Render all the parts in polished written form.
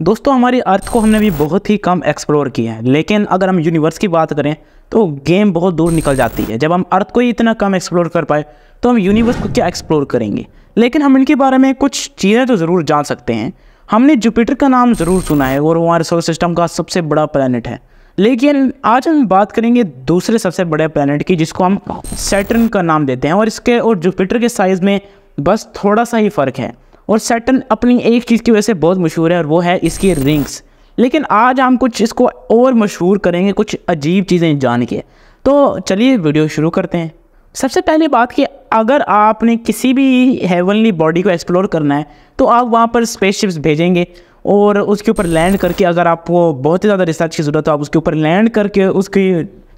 दोस्तों हमारी अर्थ को हमने भी बहुत ही कम एक्सप्लोर किया है, लेकिन अगर हम यूनिवर्स की बात करें तो गेम बहुत दूर निकल जाती है। जब हम अर्थ को ही इतना कम एक्सप्लोर कर पाए तो हम यूनिवर्स को क्या एक्सप्लोर करेंगे। लेकिन हम इनके बारे में कुछ चीज़ें तो ज़रूर जान सकते हैं। हमने जुपिटर का नाम ज़रूर सुना है और वो हमारे सोलर सिस्टम का सबसे बड़ा प्लैनेट है। लेकिन आज हम बात करेंगे दूसरे सबसे बड़े प्लैनेट की, जिसको हम सैटर्न का नाम देते हैं। और इसके और जुपिटर के साइज़ में बस थोड़ा सा ही फ़र्क है। और सैटर्न अपनी एक चीज़ की वजह से बहुत मशहूर है और वो है इसकी रिंग्स। लेकिन आज हम कुछ इसको और मशहूर करेंगे, कुछ अजीब चीज़ें जान के। तो चलिए वीडियो शुरू करते हैं। सबसे पहली बात कि अगर आपने किसी भी हेवनली बॉडी को एक्सप्लोर करना है तो आप वहाँ पर स्पेसशिप्स भेजेंगे और उसके ऊपर लैंड करके, अगर आपको बहुत ही ज़्यादा रिसर्च की ज़रूरत है, आप उसके ऊपर लैंड करके उसकी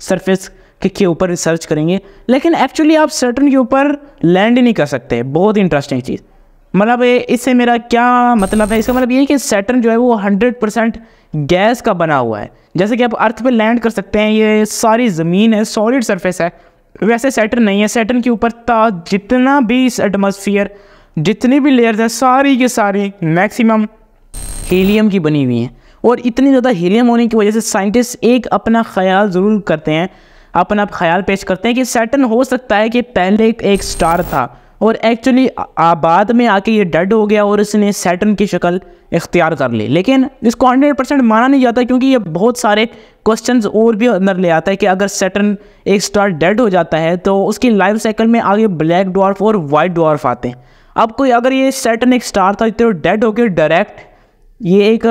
सरफेस के ऊपर रिसर्च करेंगे। लेकिन एक्चुअली आप सैटर्न के ऊपर लैंड ही नहीं कर सकते। बहुत इंटरेस्टिंग चीज़। मतलब इससे मेरा क्या मतलब है, इसका मतलब ये है कि सैटर्न जो है वो 100% गैस का बना हुआ है। जैसे कि आप अर्थ पे लैंड कर सकते हैं, ये सारी ज़मीन है, सॉलिड सरफेस है, वैसे सैटर्न नहीं है। सैटर्न के ऊपर जितना भी एटमॉस्फेयर, जितनी भी लेयर्स है, सारी के सारी मैक्सिमम हीलियम की बनी हुई हैं। और इतनी ज़्यादा हीलियम होने की वजह से साइंटिस्ट एक अपना ख्याल ज़रूर करते हैं, अपना ख्याल पेश करते हैं कि सैटर्न हो सकता है कि पहले एक स्टार था और एक्चुअली बाद में आके ये डेड हो गया और इसने सैटर्न की शक्ल इख्तियार कर ली। लेकिन इसको 100% माना नहीं जाता, क्योंकि ये बहुत सारे क्वेश्चंस और भी अंदर ले आता है कि अगर सैटर्न एक स्टार डेड हो जाता है तो उसकी लाइफ साइकिल में आगे ब्लैक ड्वार्फ और वाइट ड्वार्फ आते हैं। अब कोई अगर ये सैटर्न एक स्टार था तो डेड होकर डायरेक्ट ये एक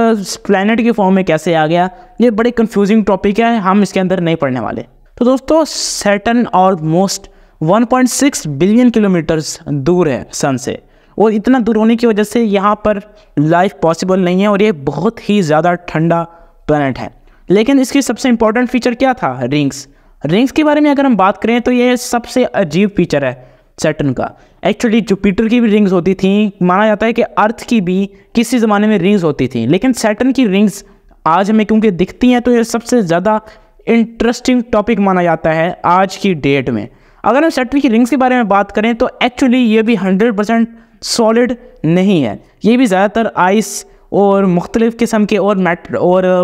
प्लैनेट के फॉर्म में कैसे आ गया, ये बड़े कंफ्यूजिंग टॉपिक है, हम इसके अंदर नहीं पढ़ने वाले। तो दोस्तों सैटर्न ऑलमोस्ट 1.6 बिलियन किलोमीटर्स दूर है सन से, और इतना दूर होने की वजह से यहाँ पर लाइफ पॉसिबल नहीं है और ये बहुत ही ज़्यादा ठंडा प्लैनेट है। लेकिन इसकी सबसे इंपॉर्टेंट फीचर क्या था? रिंग्स। रिंग्स के बारे में अगर हम बात करें तो ये सबसे अजीब फीचर है सैटर्न का। एक्चुअली जुपिटर की भी रिंग्स होती थी, माना जाता है कि अर्थ की भी किसी ज़माने में रिंग्स होती थी, लेकिन सैटर्न की रिंग्स आज हमें क्योंकि दिखती हैं तो ये सबसे ज़्यादा इंटरेस्टिंग टॉपिक माना जाता है आज की डेट में। अगर हम सैटर्न की रिंग्स के बारे में बात करें तो एक्चुअली ये भी 100% सॉलिड नहीं है। ये भी ज़्यादातर आइस और मुख्तलिफ़ किस्म के और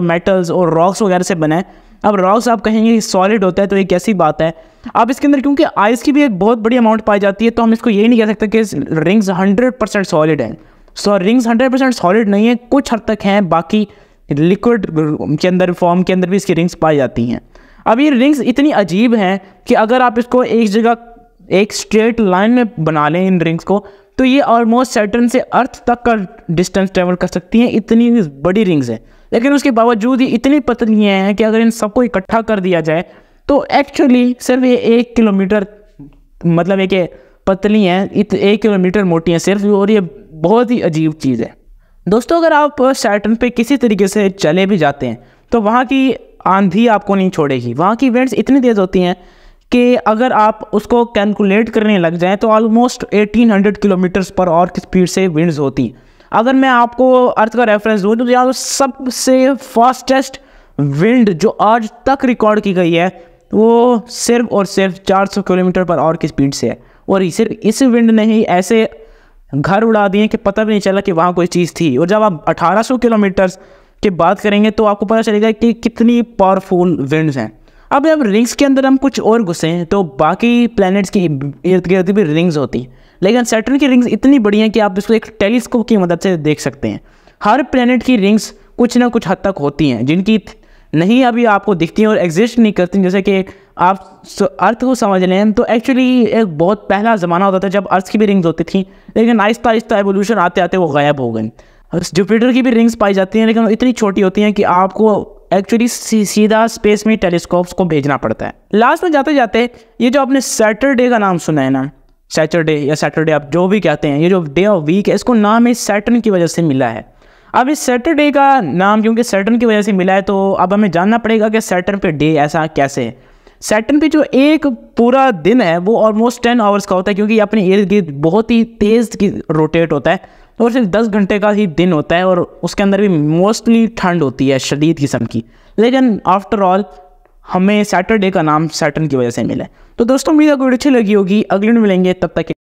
मेटल्स और रॉक्स वगैरह से बना है। अब रॉक्स आप कहेंगे सॉलिड होता है तो ये कैसी बात है। अब इसके अंदर क्योंकि आइस की भी एक बहुत बड़ी अमाउंट पाई जाती है तो हम इसको ये नहीं कह सकते कि रिंग्स 100% सॉलिड हैं। सो रिंग्स 100% सॉलिड नहीं है, कुछ हद तक हैं, बाकी लिक्विड के अंदर फॉर्म के अंदर भी इसकी रिंग्स पाई जाती हैं। अब ये रिंग्स इतनी अजीब हैं कि अगर आप इसको एक जगह एक स्ट्रेट लाइन में बना लें इन रिंग्स को, तो ये ऑलमोस्ट सैटर्न से अर्थ तक का डिस्टेंस ट्रेवल कर सकती हैं, इतनी बड़ी रिंग्स हैं। लेकिन उसके बावजूद ये इतनी पतली हैं कि अगर इन सबको इकट्ठा कर दिया जाए तो एक्चुअली सिर्फ ये 1 किलोमीटर, मतलब एक पतली हैं, 1 किलोमीटर मोटी हैं सिर्फ, और ये बहुत ही अजीब चीज़ है। दोस्तों अगर आप सैटर्न पे किसी तरीके से चले भी जाते हैं तो वहाँ की आंधी आपको नहीं छोड़ेगी। वहाँ की विंड्स इतनी तेज़ होती हैं कि अगर आप उसको कैलकुलेट करने लग जाएं तो ऑलमोस्ट 1800 किलोमीटर्स पर आवर की स्पीड से विंड्स होती। अगर मैं आपको अर्थ का रेफरेंस दूँ तो यार सबसे फास्टेस्ट विंड जो आज तक रिकॉर्ड की गई है वो सिर्फ और सिर्फ 400 किलोमीटर पर आवर की स्पीड से है। और सिर्फ इस विंड ने ही ऐसे घर उड़ा दिए कि पता भी नहीं चला कि वहाँ कोई चीज़ थी। और जब आप 1800 किलोमीटर की बात करेंगे तो आपको पता चलेगा कि कितनी पावरफुल विंड्स हैं। अब जब रिंग्स के अंदर हम कुछ और घुसें तो बाकी प्लैनेट्स की इर्द गिर्द भी रिंग्स होती हैं, लेकिन सैटर्न की रिंग्स इतनी बड़ी हैं कि आप इसको एक टेलीस्कोप की मदद से देख सकते हैं। हर प्लैनेट की रिंग्स कुछ ना कुछ हद तक होती हैं जिनकी नहीं अभी आपको दिखती हैं और एग्जिस्ट नहीं करती। जैसे कि आप अर्थ को समझ लें तो एक्चुअली एक बहुत पहला ज़माना होता था जब अर्थ की भी रिंग्स होती थी, लेकिन आहिस्ता आहिस्ता एवोल्यूशन आते आते वो गायब हो गई। जुपिटर की भी रिंग्स पाई जाती हैं, लेकिन इतनी छोटी होती हैं कि आपको एक्चुअली सीधा स्पेस में टेलीस्कोप्स को भेजना पड़ता है। लास्ट में जाते जाते ये जो आपने सैटरडे का नाम सुना है ना, सैटरडे या सैटरडे आप जो भी कहते हैं, ये जो डे ऑफ वीक है, इसको नाम इस सैटर्न की वजह से मिला है। अब इस सैटरडे का नाम क्योंकि सैटर्न की वजह से मिला है तो अब हमें जानना पड़ेगा कि सैटर्न पे डे ऐसा कैसे है। सैटर्न पे जो एक पूरा दिन है वो ऑलमोस्ट 10 आवर्स का होता है, क्योंकि अपने इर्द गिर्द बहुत ही तेज़ की रोटेट होता है और सिर्फ 10 घंटे का ही दिन होता है और उसके अंदर भी मोस्टली ठंड होती है, शदीद किस्म की। लेकिन आफ्टर ऑल हमें सैटरडे का नाम सैटर्न की वजह से मिला है। तो दोस्तों उम्मीद है वीडियो अच्छी लगी होगी, अगले में मिलेंगे, तब तक